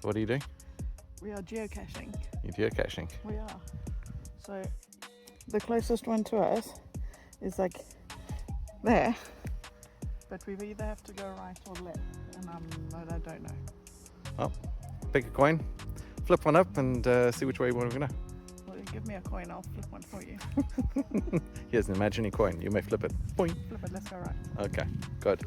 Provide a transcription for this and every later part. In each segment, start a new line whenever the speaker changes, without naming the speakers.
So what are you doing?
We are geocaching.
You're geocaching.
We are. So the closest one to us is like there, but we either have to go right or left, and I don't know.
Well, pick a coin, flip one up, and see which way you want to go.
Well, you give me a coin, I'll flip one for you.
Here's an imaginary coin. You may flip it. Boing.
Flip it, let's go right.
Okay, good.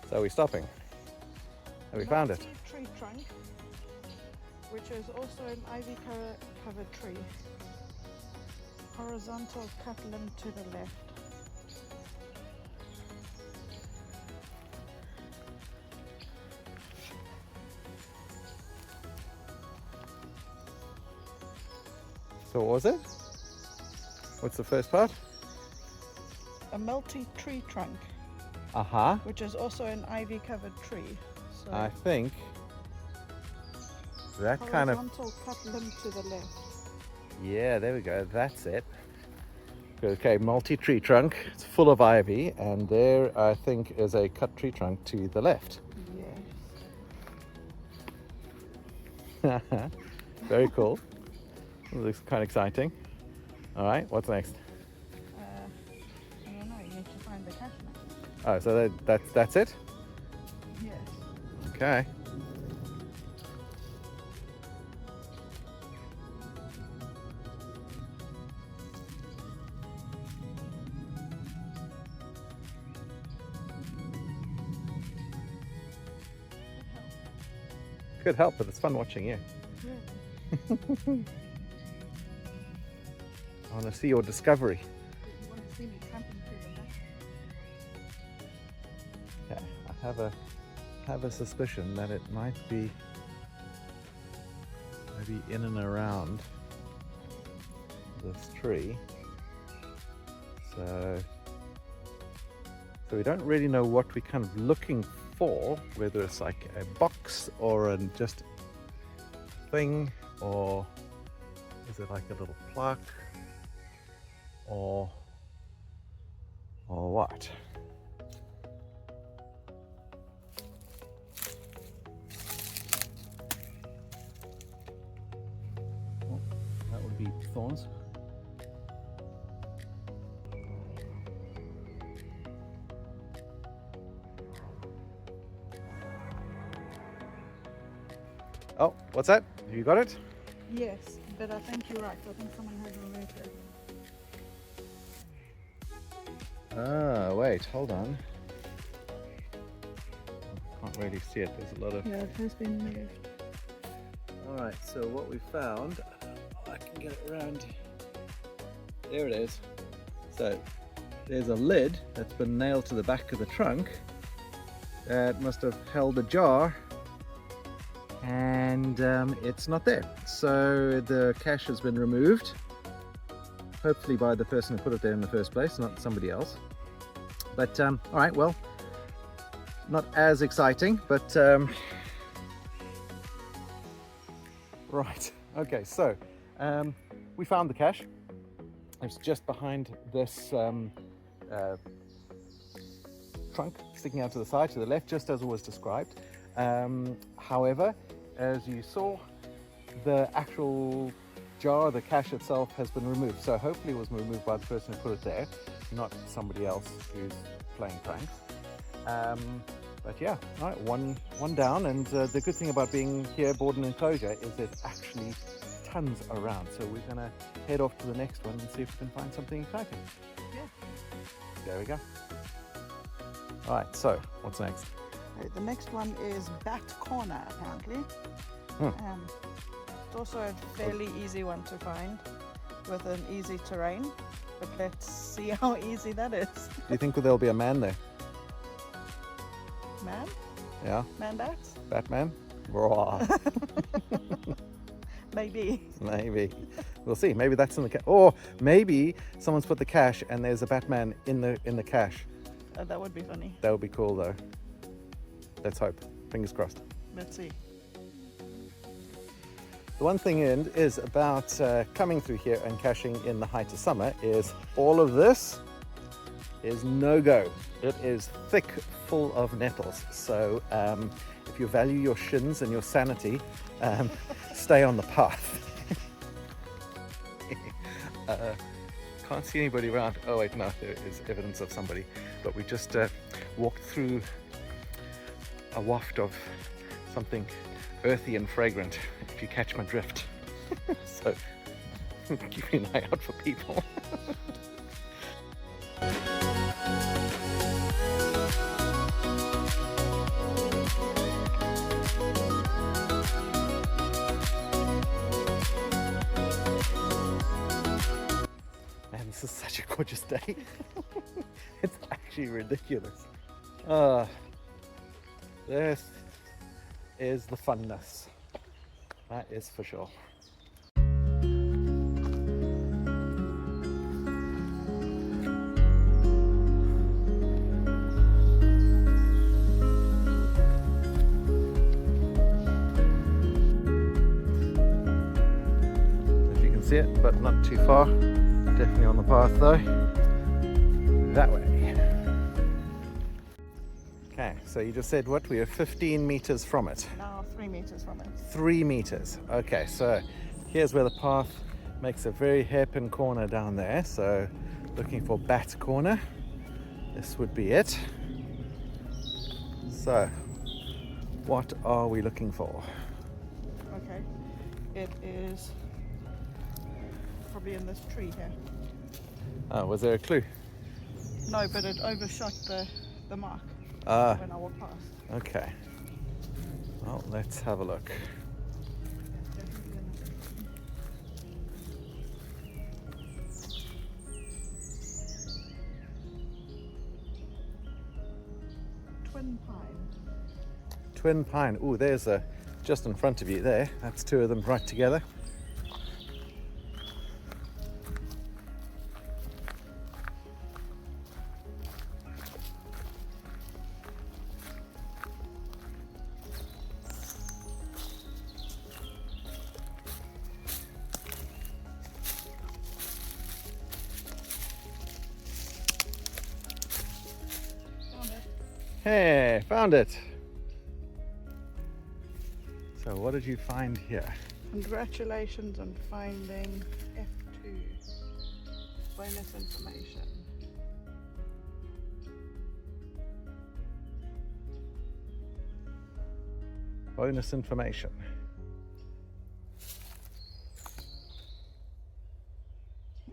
So are we stopping? Have we found it?
Tree trunk, which is also an ivy covered tree. Horizontal cut limb to the left.
So what was it? What's the first part?
A multi-tree trunk,
Uh-huh.
which is also an ivy covered tree. So
I think that kind of...
horizontal cut limb to the left.
Yeah, there we go. That's it. Okay, multi-tree trunk. It's full of ivy, and there I think is a cut tree trunk to the left.
Yes.
Very cool. Looks kind of exciting. All right, what's next?
I don't know, you need to find the cache now.
Oh, so that's it?
Yes.
Okay. Could help, but it's fun watching you.
Yeah.
I want to see your discovery.
You want to see me tramping through the mess?
Yeah, I have a suspicion that it might be maybe in and around this tree. So we don't really know what we're kind of looking for, whether it's like a box or just thing, or is it like a little plaque, or what? Well, that would be thorns. Oh, what's that? Have you got it?
Yes, but I think you're right. I think someone has removed it.
Ah, wait, hold on. Can't really see it. There's a lot of...
Yeah, it has been moved.
Alright, so what we found, I can get it around. There it is. So there's a lid that's been nailed to the back of the trunk that must have held a jar, and it's not there. So the cache has been removed, hopefully by the person who put it there in the first place, not somebody else. But all right, well, not as exciting, but right, Okay, so we found the cache. It's just behind this trunk sticking out to the side, to the left, just as it was described. However, as you saw, the actual jar, the cache itself, has been removed. So hopefully it was removed by the person who put it there, not somebody else who's playing pranks. But yeah, all right, one down. And the good thing about being here aboard an enclosure is there's actually tons around. So we're gonna head off to the next one and see if we can find something exciting.
Yeah.
There we go. All right, so what's next?
The next one is Bat Corner, apparently. It's also a fairly easy one to find with an easy terrain, but let's see how easy that is.
Do you think there'll be a man there?
Man?
Yeah.
Man bats?
Batman? Raw.
Maybe.
Maybe. We'll see. Maybe that's in the cache. Or maybe someone's put the cache and there's a Batman in the cache.
That would be funny.
That would be cool though. Let's hope. Fingers crossed.
Let's see.
The one thing is about coming through here and caching in the height of summer is all of this is no-go. It is thick, full of nettles. So if you value your shins and your sanity, stay on the path. Can't see anybody around. Oh wait, no, there is evidence of somebody. But we just walked through a waft of something earthy and fragrant, if you catch my drift. So keep an eye out for people. Man, this is such a gorgeous day. It's actually ridiculous. This is the funness. That is for sure. If you can see it, but not too far. Definitely on the path though. That way. Okay, so you just said what? We are 15 meters from it.
Now 3 meters from it.
3 meters. Okay, so here's where the path makes a very hairpin corner down there. So looking for Bat Corner. This would be it. So what are we looking for?
Okay. It is probably in this tree here.
Oh, was there a clue?
No, but it overshot the mark
Ah,
when I walked past.
okay. Well, let's have a look.
Twin Pine.
Twin Pine. Oh, there's a just in front of you there. That's two of them right together. Hey, found it. So what did you find here?
Congratulations on finding F2. Bonus information.
Bonus information.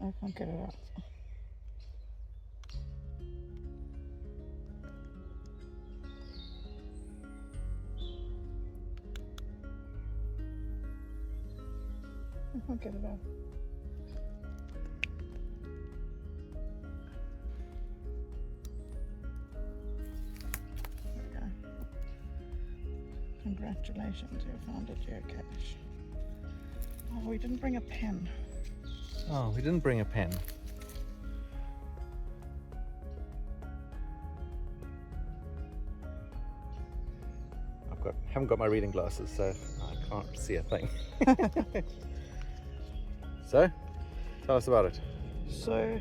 I can't get it out. I can't get it out. There we go. Congratulations, you found a geocache. Oh, we didn't bring a pen.
Oh, we didn't bring a pen. Haven't got my reading glasses, so I can't see a thing. So, tell us about it.
So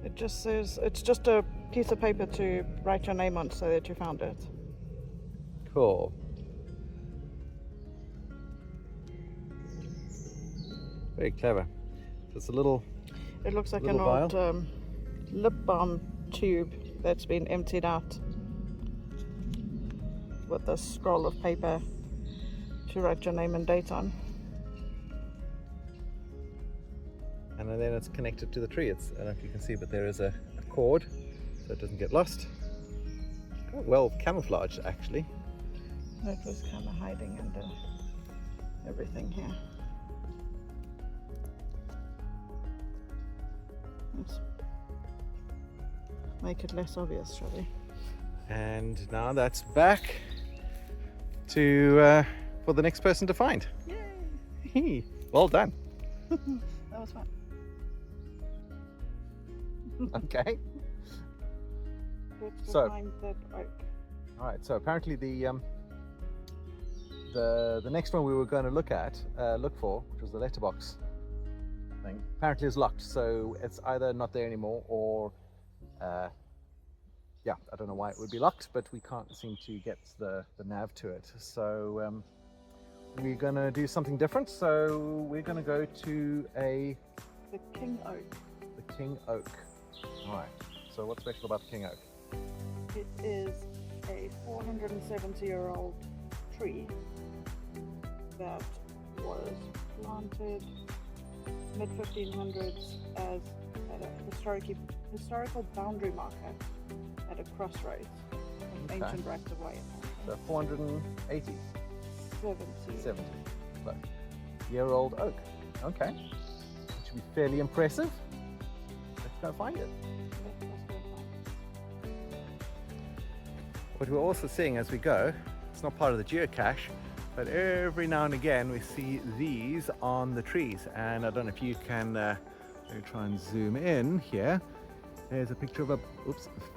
it just says it's just a piece of paper to write your name on so that you found it.
Cool. Very clever. So it's a little.
It looks like an
Little
old lip balm tube that's been emptied out with a scroll of paper to write your name and date on.
And then it's connected to the tree. I don't know if you can see, but there is a cord so it doesn't get lost. Quite well camouflaged, actually.
It was kind of hiding under everything here. Let's make it less obvious, shall we?
And now that's back to for the next person to find.
Yay!
Well done.
That was fun.
Okay.
Let's
So-
find that oak.
All right. So apparently the next one we were going to look for, which was the letterbox thing, apparently is locked. So it's either not there anymore, or yeah, I don't know why it would be locked, but we can't seem to get the nav to it. So we're going to do something different. So we're going to go to
The king oak.
the King Oak. All right. So what's special about the King Oak?
It is a 470-year-old tree that was planted mid-1500s as at a historical boundary marker at a crossroads of
Okay.
ancient rights of way.
So 480,
70.
70, so year-old oak. Okay, that should be fairly impressive. Let's go find it.
Let's go find
What we're also seeing as we go, it's not part of the geocache, but every now and again we see these on the trees. And I don't know if you can maybe try and zoom in here. There's a picture of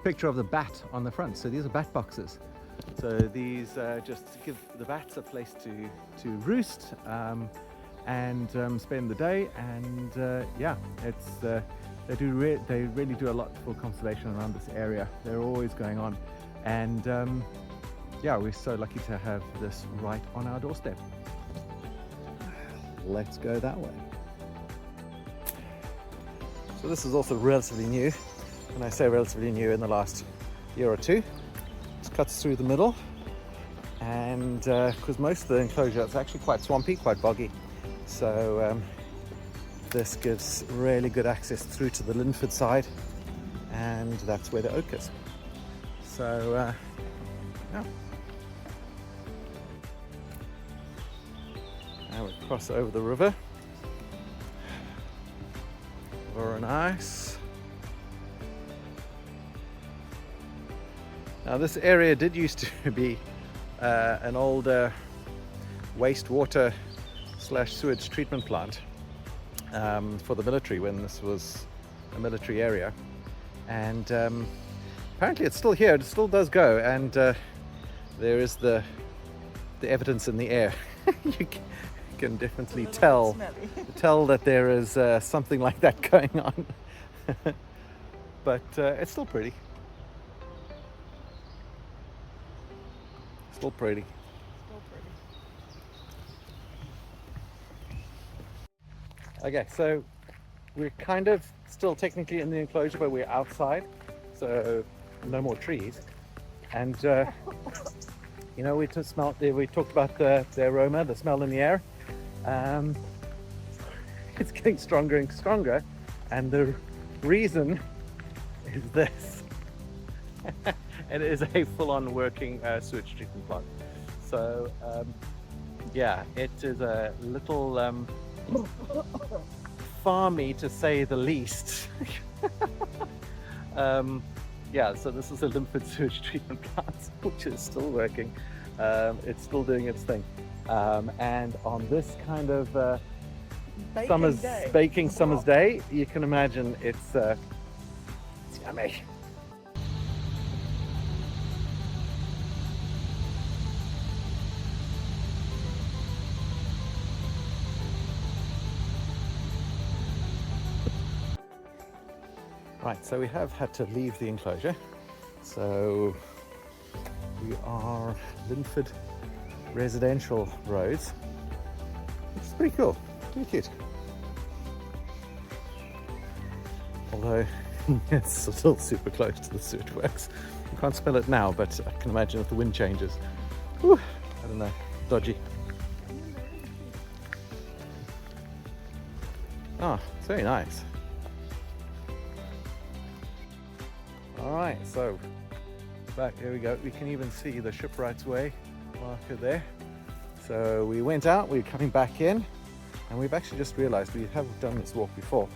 picture of the bat on the front. So these are bat boxes. So these just give the bats a place to roost and spend the day. And yeah, it's they really do a lot for conservation around this area. They're always going on, and yeah, we're so lucky to have this right on our doorstep. Let's go that way. So this is also relatively new. When I say relatively new, in the last year or two. It cuts through the middle, and because most of the enclosure is actually quite swampy, quite boggy, so this gives really good access through to the Linford side, and that's where the oak is. So yeah. Now we cross over the river. Very nice. Now this area did used to be an old wastewater / sewage treatment plant for the military when this was a military area, and apparently it's still here. It still does go, and there is the evidence in the air. You can definitely tell that there is something like that going on. But it's still pretty. Still pretty. Okay, so we're kind of still technically in the enclosure, but we're outside, so no more trees. And you know, we talked about the aroma, the smell in the air. It's getting stronger and stronger, and the reason is this. It is a full-on working sewage treatment plant. So yeah, it is a little farmy, to say the least. Yeah, so this is a Linford sewage treatment plant, which is still working. It's still doing its thing. And on this kind of baking summer's day, you can imagine it's yummy. Right, so we have had to leave the enclosure. So we are Linford residential roads. It's pretty cool, pretty cute. Although it's still super close to the sewage works. You can't smell it now, but I can imagine if the wind changes. Whew, I don't know, dodgy. Oh, it's very nice. All right, so back, here we go. We can even see the Shipwright's Way marker there. So we went out, we're coming back in, and we've actually just realized we have done this walk before,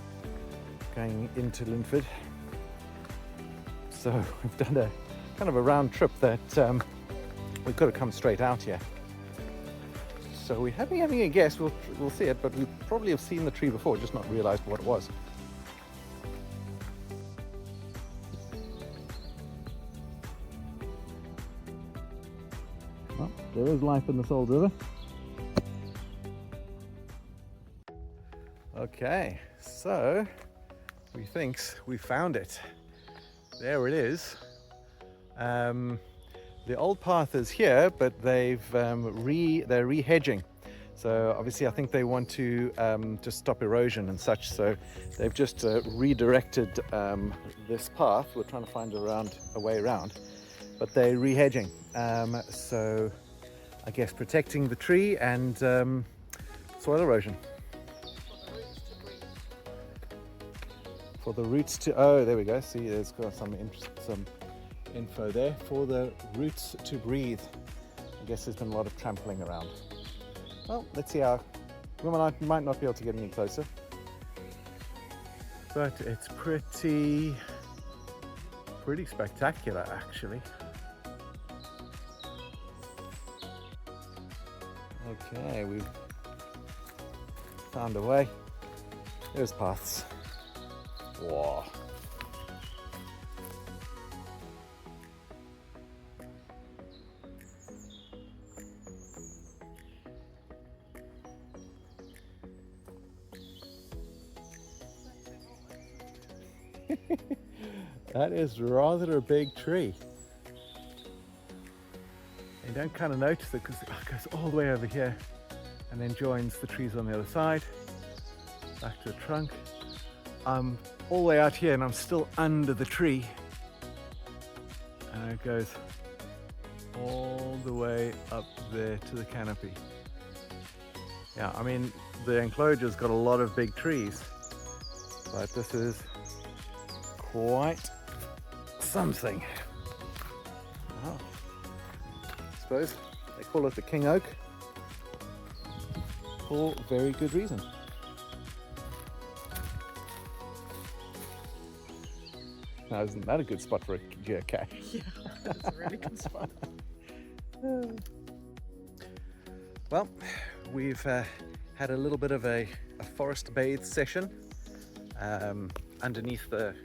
going into Linford. So we've done a kind of a round trip that we could have come straight out here. So we're having a guess, we'll see it, but we probably have seen the tree before, just not realized what it was. Well, there is life in the Salt River. Okay, so we think we found it. There it is. The old path is here, but they're re-hedging. So obviously I think they want to just stop erosion and such. So they've just redirected this path. We're trying to find a way around, but they're re-hedging. So I guess protecting the tree and soil erosion. For the roots to, oh, there we go. See, there's got some info there. For the roots to breathe. I guess there's been a lot of trampling around. Well, let's see how. We might not be able to get any closer, but it's pretty spectacular, actually. Okay, we've found a way. There's paths. Whoa. That is rather a big tree. You don't kind of notice it because it goes all the way over here and then joins the trees on the other side. Back to the trunk. I'm all the way out here and I'm still under the tree. And it goes all the way up there to the canopy. Yeah, I mean, the enclosure's got a lot of big trees, but this is quite something. Oh, I suppose they call it the king oak for very good reason. Now, isn't that a good spot for a geocache?
Yeah, that's a really good spot.
Well, we've had a little bit of a forest bathe session underneath the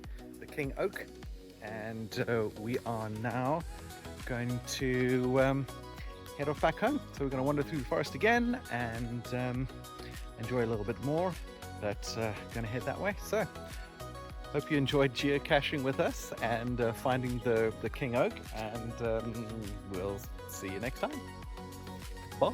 king oak, and we are now going to head off back home. So we're going to wander through the forest again and enjoy a little bit more, but going to head that way. So hope you enjoyed geocaching with us and finding the king oak, and we'll see you next time. Bye.